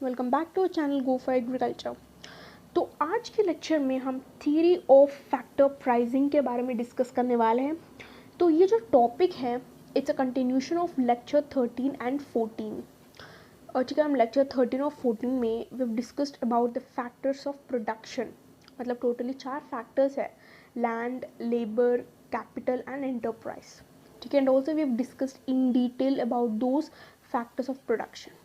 Welcome back to channel go for agriculture. तो आज के लेक्चर में हम थ्योरी ऑफ फैक्टर प्राइसिंग के बारे में डिस्कस करने वाले हैं। तो ये जो टॉपिक है it's a continuation of lecture 13 and 14। और ठीक है, हम लेक्चर 13 और 14 में we have discussed about the factors of production. मतलब टोटली 4 फैक्टर्स है: land, labour, capital and enterprise. ठीक है, and also we have discussed in detail about those factors of production.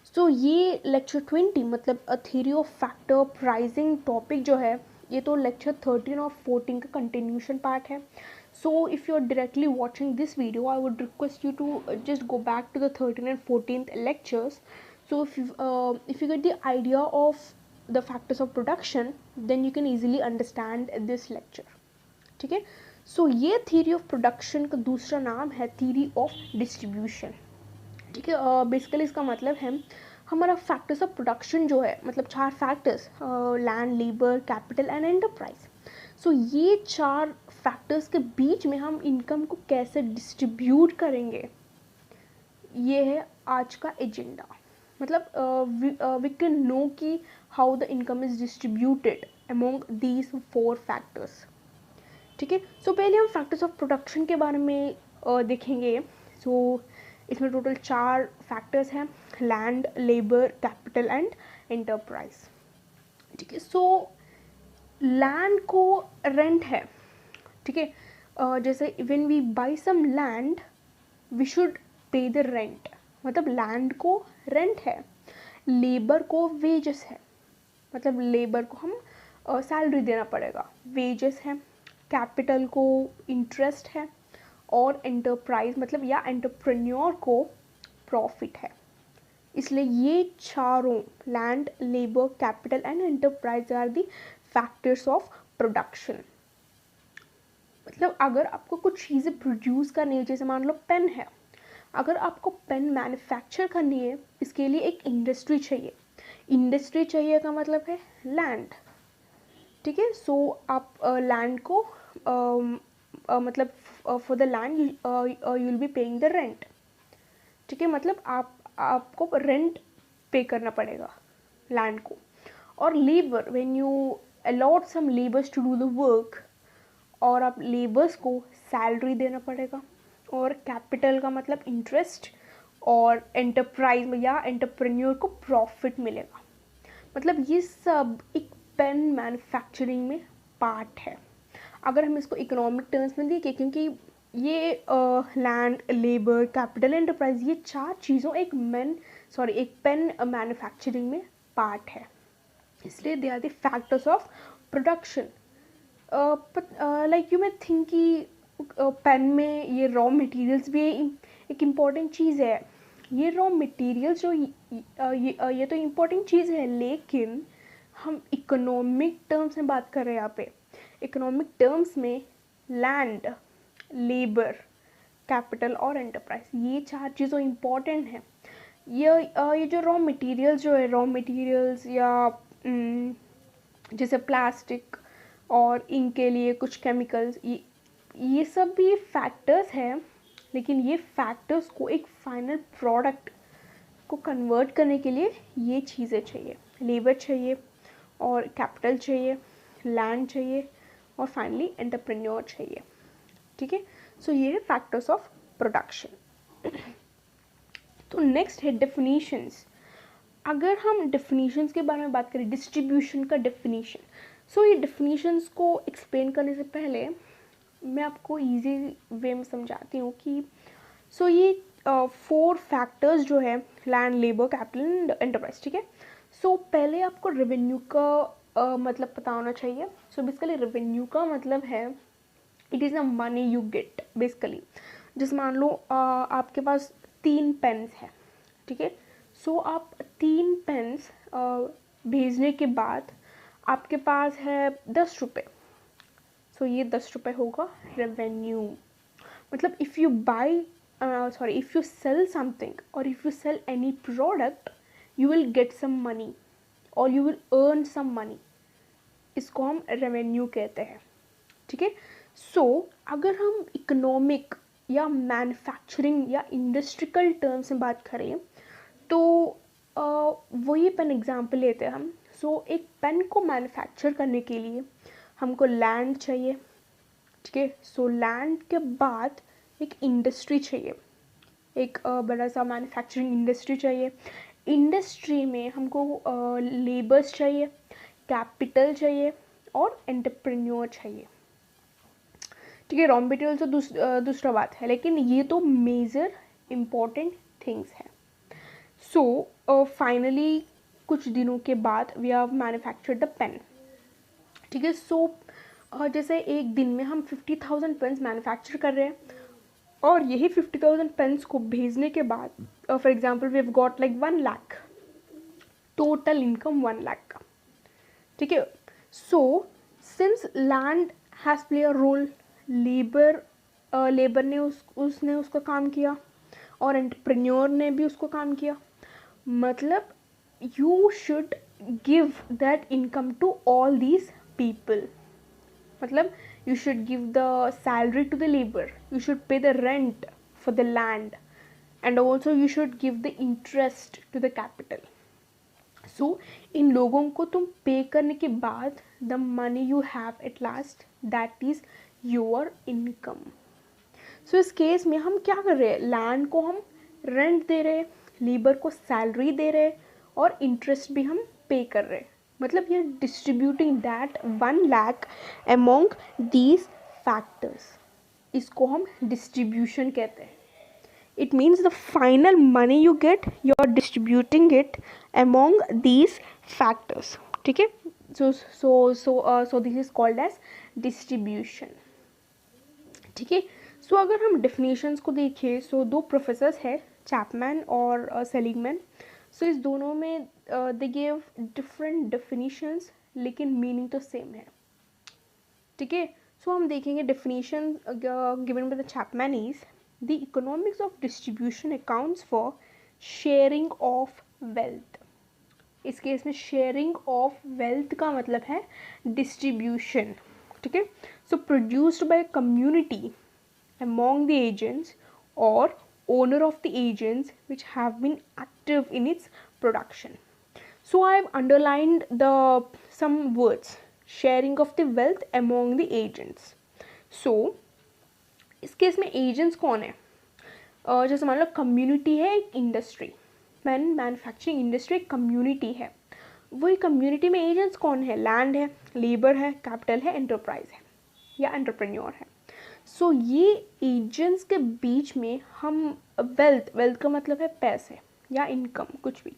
So ये लेक्चर 20 मतलब a theory of factor pricing topic जो है, ये तो लेक्चर 13 और 14 का कंटिन्यूशन पार्ट है। So if you are directly watching this video, I would request you to just go back to the 13 and 14th lectures. So if you get the idea of the factors of production, then you can easily understand this lecture. ठीक है, so ये theory of production का दूसरा नाम है theory of distribution. ठीक है, basically इसका मतलब है हमारा फैक्टर्स ऑफ प्रोडक्शन जो है, मतलब 4 factors: land, labour, capital and enterprise. So ये 4 फैक्टर्स के बीच में हम इनकम को कैसे डिस्ट्रीब्यूट करेंगे, ये है आज का एजेंडा। मतलब वी कैन नो कि how the income is distributed among these 4 factors. ठीक है, सो पहले हम फैक्टर्स ऑफ प्रोडक्शन के बारे में देखेंगे। सो इसमें टोटल 4 फैक्टर्स हैं: land, labour, capital and enterprise. ठीक है, सो लैंड को रेंट है। ठीक है, जैसे when we buy some land we should pay the rent. मतलब लैंड को रेंट है, लेबर को वेजेस है, मतलब लेबर को हम सैलरी देना पड़ेगा, वेजेस है। कैपिटल को इंटरेस्ट है, और एंटरप्राइज मतलब या एंटरप्रेन्योर को प्रॉफिट है। इसलिए ये चारों land, labour, capital and enterprise are the factors of production. मतलब अगर आपको कुछ चीज़ें प्रोड्यूस करनी है, जैसे मान लो पेन है, अगर आपको पेन मैन्युफैक्चर करनी है, इसके लिए एक इंडस्ट्री चाहिए। इंडस्ट्री चाहिए का मतलब है लैंड। ठीक है, सो आप लैंड को मतलब for the land you will be paying the rent. ठीक है, मतलब आपको रेंट पे करना पड़ेगा लैंड को। और labour, when you allot some labours to do the work, और आप लेबर्स को सैलरी देना पड़ेगा। और कैपिटल का मतलब इंटरेस्ट, और एंटरप्राइज या एंटरप्रेन्योर को प्रॉफिट मिलेगा। मतलब ये सब एक पेन मैन्युफैक्चरिंग में पार्ट है। अगर हम इसको इकोनॉमिक टर्म्स में देखें, क्योंकि ये लैंड, लेबर, कैपिटल, एंटरप्राइज, ये 4 चीज़ों एक पेन मैन्युफैक्चरिंग में पार्ट है, इसलिए they are the factors of production. Like you may think कि पेन में ये रॉ मटेरियल्स भी एक इम्पॉर्टेंट चीज़ है। ये रॉ मटेरियल्स जो ये तो इम्पॉर्टेंट चीज़ है, लेकिन हम इकोनॉमिक टर्म्स में बात कर रहे हैं यहाँ पे। इकोनॉमिक टर्म्स में लैंड, लेबर, कैपिटल और एंटरप्राइज, ये 4 चीज़ों इम्पॉर्टेंट हैं। ये जो रॉ मटेरियल्स जो है, रॉ मटेरियल्स या जैसे प्लास्टिक और इंक के लिए कुछ केमिकल्स, ये सब भी फैक्टर्स हैं। लेकिन ये फैक्टर्स को एक फाइनल प्रोडक्ट को कन्वर्ट करने के लिए ये चीज़ें चाहिए: लेबर चाहिए, और कैपिटल चाहिए, लैंड चाहिए, और फाइनली एंटरप्रेन्योर चाहिए। ठीक है, सो ये है फैक्टर्स ऑफ प्रोडक्शन। तो नेक्स्ट है डेफिनीशंस। अगर हम डेफिनीशंस के बारे में बात करें, डिस्ट्रीब्यूशन का डेफिनीशन, सो ये डेफिनीशंस को एक्सप्लेन करने से पहले मैं आपको इजी वे में समझाती हूँ कि ये 4 फैक्टर्स जो है, land, labour, capital and enterprise. ठीक है, सो पहले आपको रेवेन्यू का मतलब पता होना चाहिए। सो बेसिकली रेवेन्यू का मतलब है it is a money you gate. Basically जैसे मान लो आपके पास 3 पेन्स है। ठीक है, सो आप 3 पेन्स भेजने के बाद आपके पास है 10 रुपये। सो ये 10 रुपये होगा रेवेन्यू। मतलब if you if you sell something और if you sell any product, you will get some money और you will earn some money. इसको हम रेवेन्यू कहते हैं। ठीक है, सो अगर हम इकोनॉमिक या मैन्युफैक्चरिंग या इंडस्ट्रियल टर्म्स में बात करें, तो वही पेन एग्जाम्पल लेते हैं हम. सो एक पेन को मैन्युफैक्चर करने के लिए हमको लैंड चाहिए, ठीक है. सो लैंड के बाद एक इंडस्ट्री चाहिए, एक बड़ा सा मैन्युफैक्चरिंग इंडस्ट्री चाहिए. इंडस्ट्री में हमको लेबर्स चाहिए, कैपिटल चाहिए और एंटरप्रेन्योर चाहिए, ठीक है. रॉ मटेरियल तो दूसरा बात है, लेकिन ये तो मेजर इम्पॉर्टेंट थिंग्स है. सो फाइनली कुछ दिनों के बाद we have manufactured the pen, ठीक है. सो जैसे एक दिन में हम 50,000 पेन्स मैन्युफैक्चर कर रहे हैं, और यही 50,000 पेन्स को भेजने के बाद for example we have got like 1 lakh, total income 1 lakh का, ठीक है. So since land has play a role, labour ने उसने उसका काम किया और एंटरप्रेन्योर ने भी उसको काम किया. मतलब you should give that income to all these people. मतलब you should give the salary to the labor, you should pay the rent for the land, and also you should give the interest to the capital. So इन लोगों को तुम पे करने के बाद the money you have at last, that is your income. So इस case में हम क्या कर रहे हैं, लैंड को हम रेंट दे रहे हैं, लेबर को सैलरी दे रहे हैं और इंटरेस्ट भी हम पे कर रहे हैं. मतलब ये distributing that 1 lakh among these factors, इसको हम डिस्ट्रीब्यूशन कहते हैं. It means the final money you get, you are distributing it among these factors, ठीक है. So this is called as distribution, ठीक है. सो अगर हम डेफिनेशंस को देखें, सो दो प्रोफेसर्स हैं, चैपमैन और सेलिगमैन. सो इस दोनों में दे गिव डिफरेंट डेफिनेशंस, लेकिन मीनिंग तो सेम है, ठीक है. सो हम देखेंगे definition given by the Chapman is the economics of distribution accounts for sharing of wealth. इस केस में शेयरिंग ऑफ वेल्थ का मतलब है डिस्ट्रीब्यूशन, ठीक है. So produced by community among the agents or owner of the agents which have been active in its production. So I have underlined some words, sharing of the wealth among the agents. So इस case में agents कौन है, जैसे मान लो community है, एक industry, manufacturing industry एक community है, वही कम्युनिटी में एजेंट्स कौन है, लैंड है, लेबर है, कैपिटल है, एंटरप्राइज है या एंटरप्रेन्योर है. सो ये एजेंट्स के बीच में हम वेल्थ का मतलब है पैसे या इनकम कुछ भी.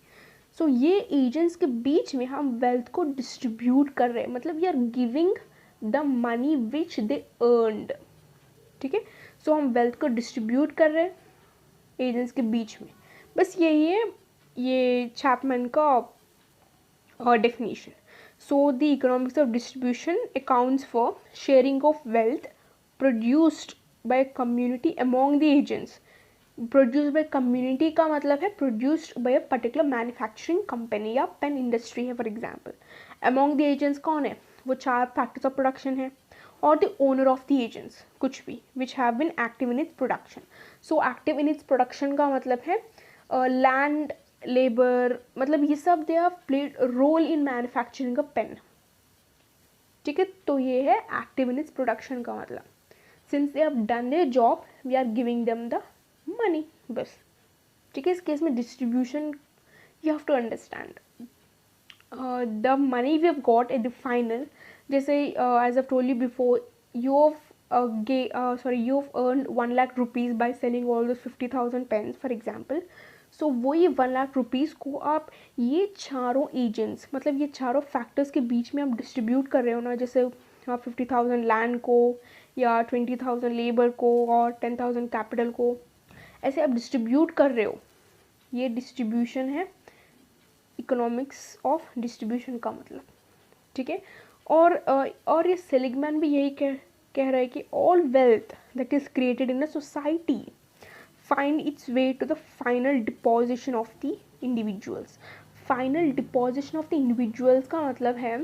सो ये एजेंट्स के बीच में हम वेल्थ को डिस्ट्रीब्यूट कर रहे हैं, मतलब we are giving the money which they earned, ठीक है. सो हम वेल्थ को डिस्ट्रीब्यूट कर रहे हैं एजेंट्स के बीच में. बस यही है ये चैपमैन का definition. So the economics of distribution accounts for sharing of wealth produced by community among the agents. Produced by community का मतलब है produced by a particular manufacturing company या पेन इंडस्ट्री है for example. among the agents कौन है, वो 4 factors of production है, और the owner of the agents कुछ भी which have been active in its production. so active in its production का मतलब है लैंड, लेबर, मतलब ये सब they have played role in manufacturing a pen, ठीक है. तो ये है एक्टिव इन इट्स प्रोडक्शन का मतलब. Since they have done their job, we are giving them the money. बस, ठीक है. इस केस में distribution you have to understand. The money we have got at the final, जैसे as I've told you before, you've earned 1 lakh rupees by selling all those 50,000 pens for example. So वही 1 lakh rupees को आप ये चारों agents, मतलब ये चारों factors के बीच में आप डिस्ट्रीब्यूट कर रहे हो ना, जैसे आप 50,000 लैंड को या 20,000 लेबर को और 10,000 कैपिटल को, ऐसे आप डिस्ट्रीब्यूट कर रहे हो. ये डिस्ट्रीब्यूशन है, इकोनॉमिक्स ऑफ डिस्ट्रीब्यूशन का मतलब, ठीक है. और ये सेलिगमैन भी यही कह रहा है कि all wealth that is created in a society find its way to the final deposition of the individuals. Final deposition of the individuals का मतलब है,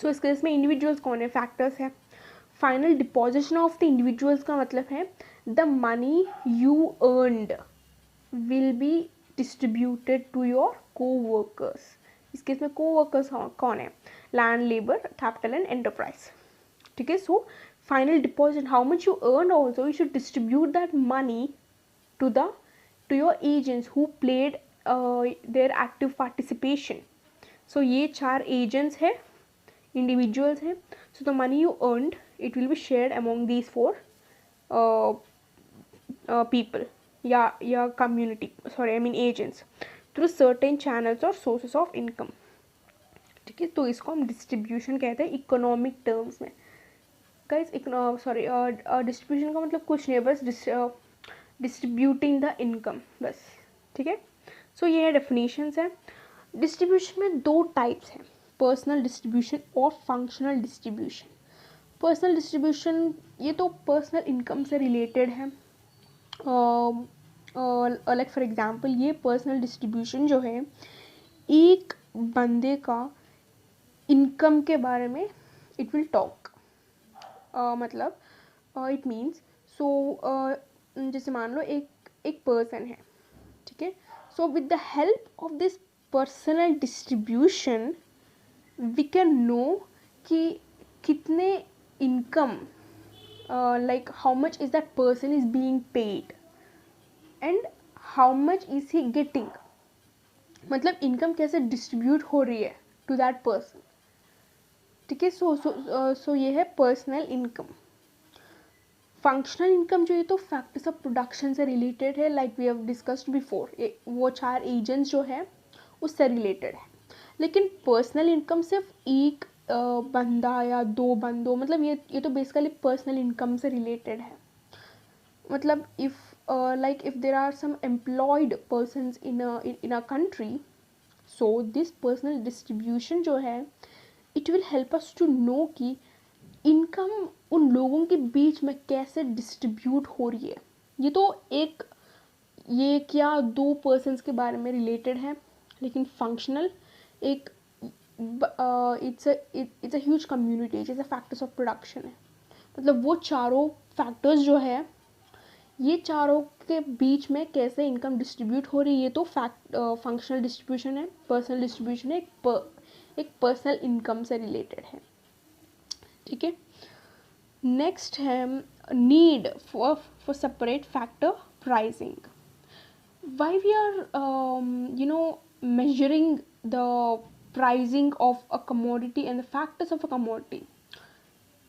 सो इस केस में इंडिविजुअल्स कौन है, फैक्टर्स है. Final deposition of the individuals का मतलब है the money you earned will be distributed to your co-workers. इस केस में co-workers कौन है? Land, labour, capital and enterprise. ठीक है. So final deposit, how much you earn also, you should distribute that money to your agents who played their active participation. So ये 4 agents है, individuals है. So the money you earned, it will be shared among these 4 people या community, sorry I mean agents, through certain channels or sources of income. ठीक है. तो इसको हम distribution कहते हैं इकोनॉमिक टर्म्स में. गाइस सॉरी डिस्ट्रीब्यूशन का मतलब कुछ नहीं है, बस डिस्ट्रीब्यूटिंग द इनकम, बस. ठीक है. सो ये है डेफिनेशंस है. डिस्ट्रीब्यूशन में 2 टाइप्स हैं, पर्सनल डिस्ट्रीब्यूशन और फंक्शनल डिस्ट्रीब्यूशन. पर्सनल डिस्ट्रीब्यूशन ये तो पर्सनल इनकम से रिलेटेड है. लाइक फॉर एग्जांपल ये पर्सनल डिस्ट्रीब्यूशन जो है एक बंदे का इनकम के बारे में इट विल टॉक. मतलब इट मीन्स जैसे मान लो एक पर्सन है. ठीक है. So with the help of this personal distribution we can know कि कितने income, like how much is that person is being paid and how much is he getting. मतलब इनकम कैसे डिस्ट्रीब्यूट हो रही है टू दैट पर्सन. ठीक है. So ये है पर्सनल इनकम. फंक्शनल इनकम जो है तो फैक्टर्स ऑफ प्रोडक्शन से रिलेटेड है, like we have discussed before. वो 4 एजेंट्स जो है उससे रिलेटेड है. लेकिन पर्सनल इनकम सिर्फ एक बंदा या 2 बंदों, मतलब ये तो बेसिकली पर्सनल इनकम से रिलेटेड है. मतलब if there are some employed persons in a country, so this personal distribution जो है it will help us to know कि इनकम उन लोगों के बीच में कैसे डिस्ट्रीब्यूट हो रही है. ये तो ये क्या 2 पर्सन्स के बारे में रिलेटेड है. लेकिन फंक्शनल एक इट्स अ ह्यूज कम्युनिटी जैसे फैक्टर्स ऑफ प्रोडक्शन है. मतलब वो चारों फैक्टर्स जो है ये चारों के बीच में कैसे इनकम डिस्ट्रीब्यूट हो रही है, ये तो फंक्शनल डिस्ट्रीब्यूशन है. पर्सनल डिस्ट्रीब्यूशन है एक पर्सनल इनकम से रिलेटेड है. ठीक है. नेक्स्ट है need for separate factor pricing. Why we are measuring the pricing of a commodity and the factors of a commodity.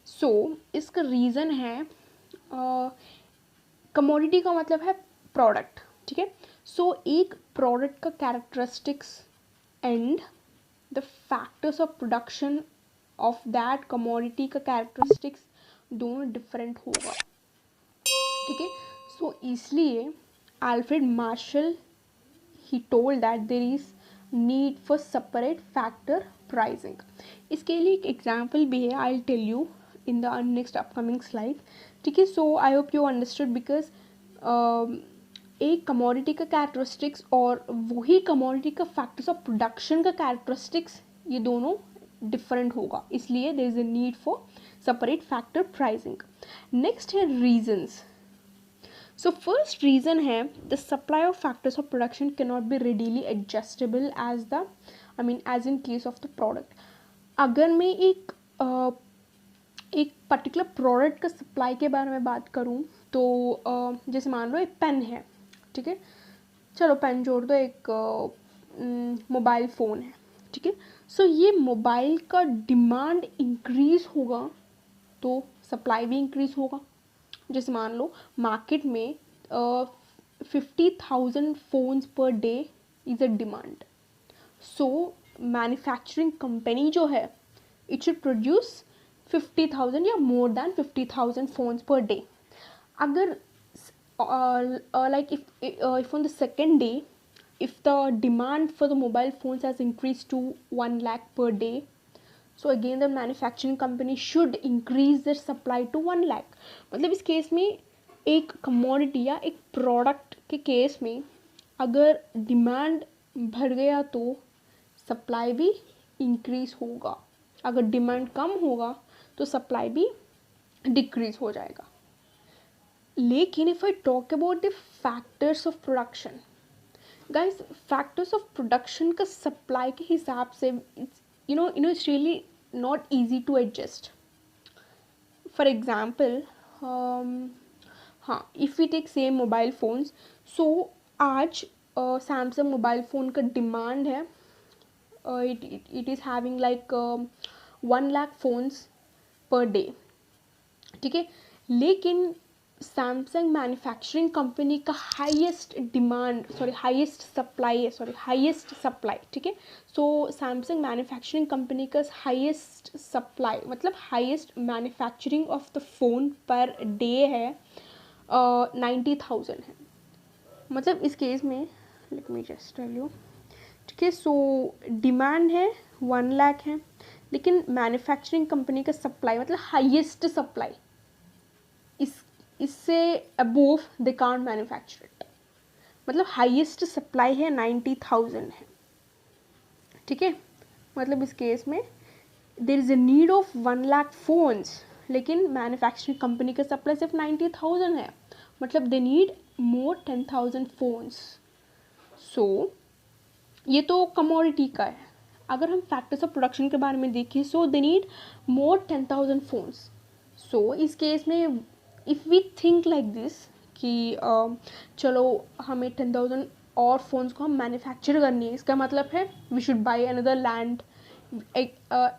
So इसका रीज़न है commodity का मतलब है प्रोडक्ट. ठीक है. सो एक प्रोडक्ट का characteristics and the factors of production of that commodity का कैरेक्टरिस्टिक्स दोनों डिफरेंट होगा. ठीक है. सो इसलिए Alfred Marshall he told that there is need for separate factor pricing. इसके लिए एक एग्जाम्पल भी है, I'll tell you in the next upcoming slide. ठीक है. So I hope you understood because एक कमोडिटी का कैरेक्टरिस्टिक्स और वही कमोडिटी का फैक्टर्स ऑफ प्रोडक्शन का कैरेक्टरिस्टिक्स ये दोनों डिफरेंट होगा, इसलिए there is a need for separate factor pricing. Next है रीजंस. So first reason है the supply of factors of production cannot be readily adjustable as in case of the product. अगर मैं एक particular product का supply के बारे में बात करूँ तो जैसे मान लो एक पेन है. ठीक है. चलो पेन जोड़ दो, एक मोबाइल फ़ोन है. ठीक है. सो ये मोबाइल का डिमांड इंक्रीज़ होगा तो सप्लाई भी इंक्रीज़ होगा. जैसे मान लो मार्केट में 50,000 phones per day is a demand. So manufacturing company जो है इट शुड प्रोड्यूस 50,000 या more than 50,000 phones per day. अगर like if on the second day if the demand for the mobile phones has increased to 1 lakh per day, so again the manufacturing company should increase their supply to 1 lakh. मतलब इस case में एक commodity या एक product के case में अगर demand बढ़ गया तो सप्लाई भी इंक्रीज होगा. अगर डिमांड कम होगा तो सप्लाई भी डिक्रीज हो जाएगा. लेकिन if I talk about the factors of production, guys factors of production का सप्लाई के हिसाब से it's really not easy to adjust. For example, हाँ, if we take same mobile phones, so आज सैमसंग मोबाइल फ़ोन का demand है, it is having like 1 lakh phones per day. ठीक है, लेकिन सैमसंग मैन्युफैक्चरिंग कंपनी का हाईएस्ट सप्लाई, ठीक है. सो सैमसंग मैन्युफैक्चरिंग कंपनी का हाईएस्ट सप्लाई मतलब highest manufacturing of the phone per day है 90,000 है. मतलब इस केस में let me just tell you. ठीक है, सो डिमांड है 1 लाख है, लेकिन मैन्युफैक्चरिंग कंपनी का सप्लाई मतलब हाईएस्ट सप्लाई, इससे above they can't manufacture it. मतलब हाईएस्ट सप्लाई है 90,000 है. ठीक है, मतलब इस केस में there is a need of 1 lakh phones, लेकिन मैन्युफैक्चरिंग कंपनी का सप्लाई सिर्फ 90,000 है. मतलब दे नीड मोर 10,000 फ़ोन्स. सो ये तो कमोडिटी का है. अगर हम फैक्टर्स ऑफ प्रोडक्शन के बारे में देखें, सो दे नीड मोर 10,000 फ़ोन्स. सो इस केस में if we think like this कि चलो हमें 10,000 और फ़ोन्स को हम मैन्युफैक्चर करनी है, इसका मतलब है we should buy another land,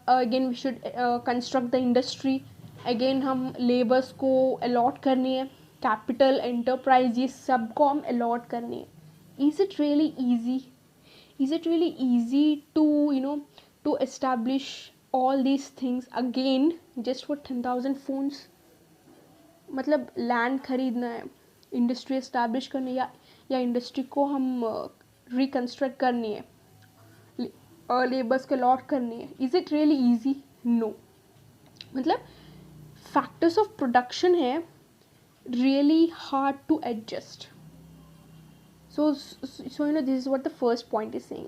again we should construct the industry, again हम लेबर्स को अलॉट करनी है, कैपिटल, एंटरप्राइज, ये सब को हम अलॉट करनी है. Is it really easy to to establish all these things again just for 10,000 phones? मतलब लैंड खरीदना है, इंडस्ट्री इस्टेब्लिश करनी है, या इंडस्ट्री को हम रिकन्स्ट्रक्ट करनी है, लेबर्स को अलॉट करनी है. Is it really easy? No. मतलब फैक्टर्स ऑफ प्रोडक्शन है really hard to adjust. So this is what the first point is saying.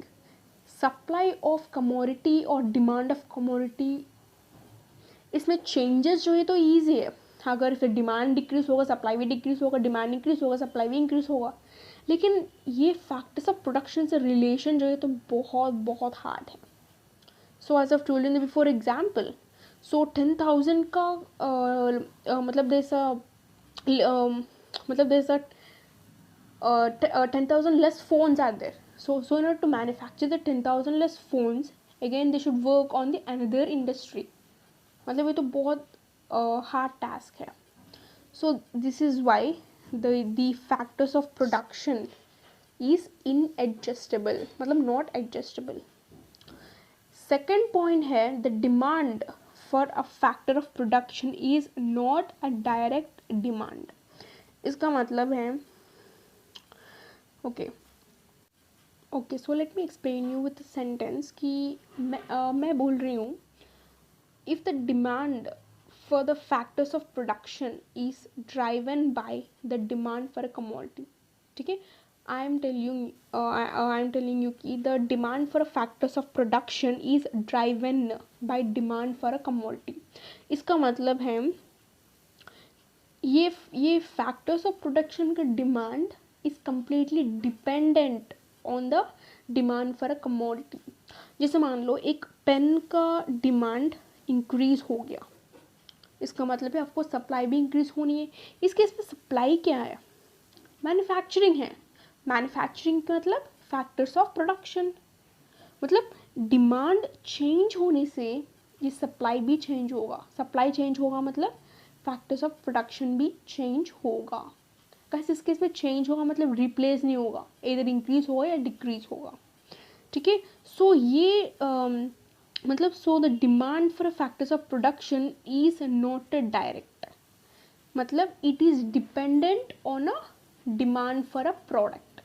Supply of commodity और demand of commodity, इसमें changes जो है तो easy है. अगर फिर डिमांड डिक्रीज होगा, सप्लाई भी डिक्रीज होगा, डिमांड इंक्रीज होगा, सप्लाई भी इंक्रीज होगा. लेकिन ये फैक्टर्स ऑफ प्रोडक्शन से रिलेशन जो है तो बहुत बहुत हार्ड है. So as of told in the before example, so 10,000 का मतलब जैसा मतलब जैसा 10,000 less phones are there. So in order to manufacture the 10,000 less phones, again they should work on the another industry. मतलब ये तो बहुत hard task है. So this is why the factors of production is inadjustable, मतलब not adjustable. Second point है, the demand for a factor of production is not a direct demand. इसका मतलब है okay so let me explain you with sentence कि मैं बोल रही हूँ, if the demand for the factors of production is driven by the demand for a commodity. ठीक है, आई एम टेलिंग यू कि the demand for a factors of production is driven by demand for a commodity. इसका मतलब है ये factors of production का demand is completely dependent on the demand for a commodity. जैसे मान लो एक पेन का डिमांड इंक्रीज हो गया, इसका मतलब है आपको सप्लाई भी इंक्रीज होनी है. इस केस में सप्लाई क्या है? मैन्युफैक्चरिंग है. मैन्युफैक्चरिंग का मतलब फैक्टर्स ऑफ प्रोडक्शन. मतलब डिमांड चेंज होने से ये सप्लाई भी चेंज होगा, सप्लाई चेंज होगा मतलब फैक्टर्स ऑफ प्रोडक्शन भी चेंज होगा. कैसे इस केस में चेंज होगा मतलब रिप्लेस नहीं होगा, इधर इंक्रीज होगा या डिक्रीज होगा. ठीक है, सो ये मतलब so the demand for factors of production is not direct, मतलब it is dependent on a demand for a product.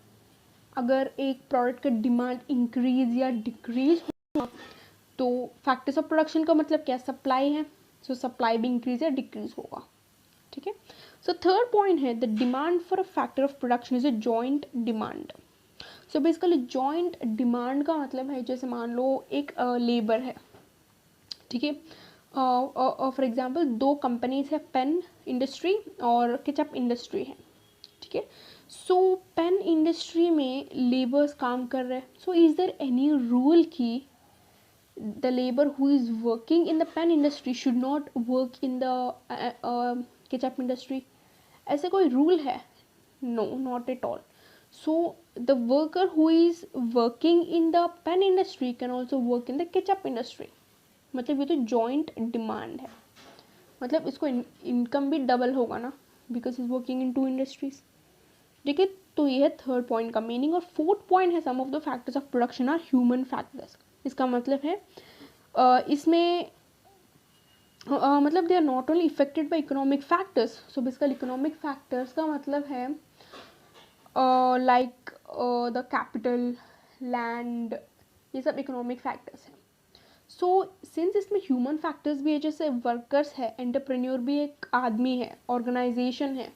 अगर एक प्रोडक्ट का डिमांड इंक्रीज या डिक्रीज होगा तो फैक्टर्स ऑफ प्रोडक्शन का मतलब क्या? सप्लाई है. सो सप्लाई भी इंक्रीज या डिक्रीज होगा. ठीक है, सो थर्ड पॉइंट है the demand for a factor of production is a joint demand. So basically joint demand का मतलब है, जैसे मान लो एक लेबर है. ठीक है, फॉर एग्जांपल 2 कंपनीज है, पेन इंडस्ट्री और केचप इंडस्ट्री है. ठीक है। सो पेन इंडस्ट्री में लेबर्स काम कर रहे हैं, so is there any rule कि the labour who is working in the pen industry should not work in the ketchup industry? ऐसे कोई रूल है? No, not at all. So the worker who is working in the pen industry can also work in the ketchup industry. मतलब ये तो joint demand है, मतलब इसको income भी डबल होगा ना, because is working in two industries. ठीक है, तो ये है थर्ड पॉइंट का मीनिंग. और फोर्थ पॉइंट है some of the factors of production are human factors. इसका मतलब है इसमें मतलब they are not only affected by economic factors. So basically economic factors का मतलब है लाइक द कैपिटल, लैंड, ये सब इकोनॉमिक फैक्टर्स हैं. सो सिंस इसमें ह्यूमन फैक्टर्स भी है, जैसे वर्कर्स है, एंटरप्रेन्योर भी एक आदमी है, ऑर्गेनाइजेशन है,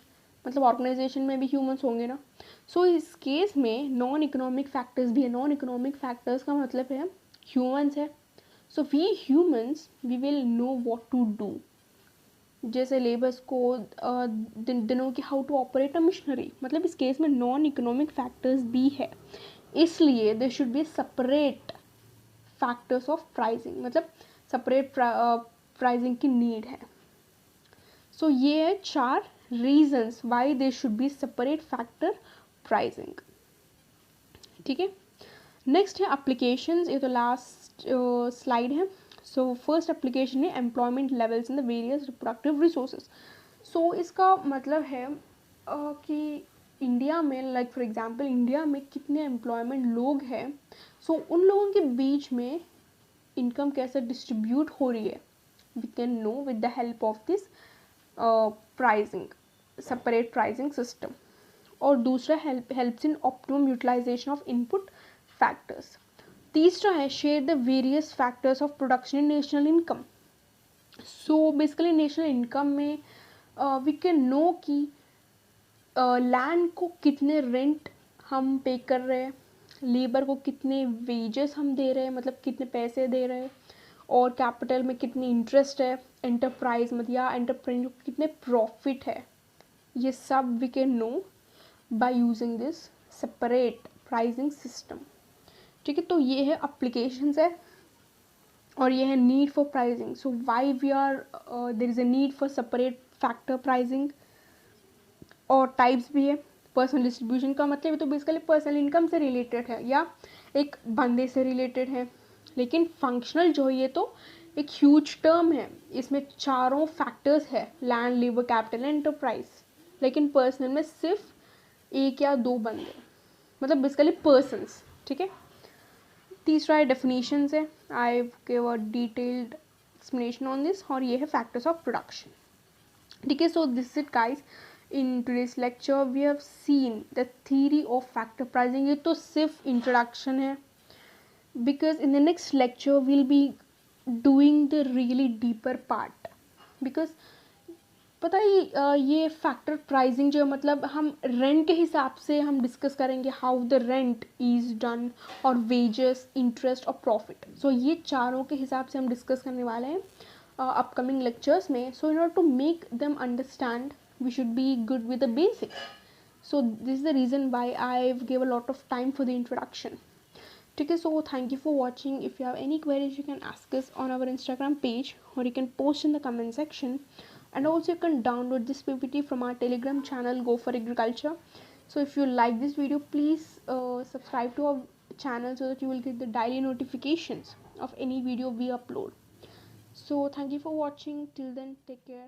मतलब ऑर्गेनाइजेशन में भी ह्यूमंस होंगे ना. सो इस केस में नॉन इकोनॉमिक फैक्टर्स भी है. नॉन इकोनॉमिक फैक्टर्स का मतलब है ह्यूमंस है. So we humans we will know what to do. जैसे लेबर्स को दिनों की how to operate a machinery, मतलब इस केस में नॉन इकोनॉमिक फैक्टर्स भी है, इसलिए they should be separate factors of pricing, मतलब सेपरेट प्राइसिंग की नीड है. सो ये है 4 reasons why they should be separate factor pricing. ठीक है, नेक्स्ट है एप्लीकेशंस. ये तो लास्ट स्लाइड है. सो फर्स्ट एप्लीकेशन है employment levels in the various reproductive resources. So इसका मतलब है कि इंडिया में, लाइक फॉर एग्जांपल इंडिया में कितने एम्प्लॉयमेंट लोग हैं, सो उन लोगों के बीच में इनकम कैसे डिस्ट्रीब्यूट हो रही है, we can know with the help of this pricing, separate pricing system. और दूसरा helps in optimum utilisation of input factors. तीसरा है share the various factors of production in national income. So basically national income में we can know कि land को कितने rent हम पे कर रहे हैं, लेबर को कितने वेजेस हम दे रहे हैं, मतलब कितने पैसे दे रहे हैं, और कैपिटल में कितनी इंटरेस्ट है, एंटरप्राइज में या एंटरप्रेन्योर को कितने प्रॉफिट है. ये सब we can know by using this separate pricing system. ठीक है, तो ये है अप्लीकेशंस है और ये है need for pricing. So why we are there is a need for separate factor pricing. और टाइप्स भी है. पर्सनल डिस्ट्रीब्यूशन का मतलब तो बेसिकली पर्सनल इनकम से रिलेटेड है या एक बंदे से रिलेटेड है, लेकिन फंक्शनल जो है ये तो एक ह्यूज टर्म है. इसमें चारों फैक्टर्स है, लैंड, लेबर, कैपिटल, एंटरप्राइज. लेकिन पर्सनल में सिर्फ 1 या 2 बंदे, मतलब बेसिकली पर्सन्स. ठीक है, तीसरा है डेफिनेशंस है. I give a detailed explanation on this. और ये है फैक्टर्स ऑफ प्रोडक्शन. ठीक है, so this it guys. In today's lecture we have seen the theory of factor pricing. ये तो सिर्फ introduction है, because in the next lecture we'll be doing the really deeper part. because पता है ये factor pricing जो मतलब हम रेंट के हिसाब से हम डिस्कस करेंगे, how the rent is done, और वेजेस, इंटरेस्ट और प्रॉफिट. सो ये चारों के हिसाब से हम डिस्कस करने वाले हैं अपकमिंग लेक्चर्स में. So in order to make them understand we should be good with the basics. So this is the reason why I've gave a lot of time for the introduction. Okay, so thank you for watching. If you have any queries you can ask us on our Instagram page, or you can post in the comment section. And also you can download this PPT from our Telegram channel, Go for Agriculture. So if you like this video, please subscribe to our channel so that you will get the daily notifications of any video we upload. So thank you for watching. Till then, take care.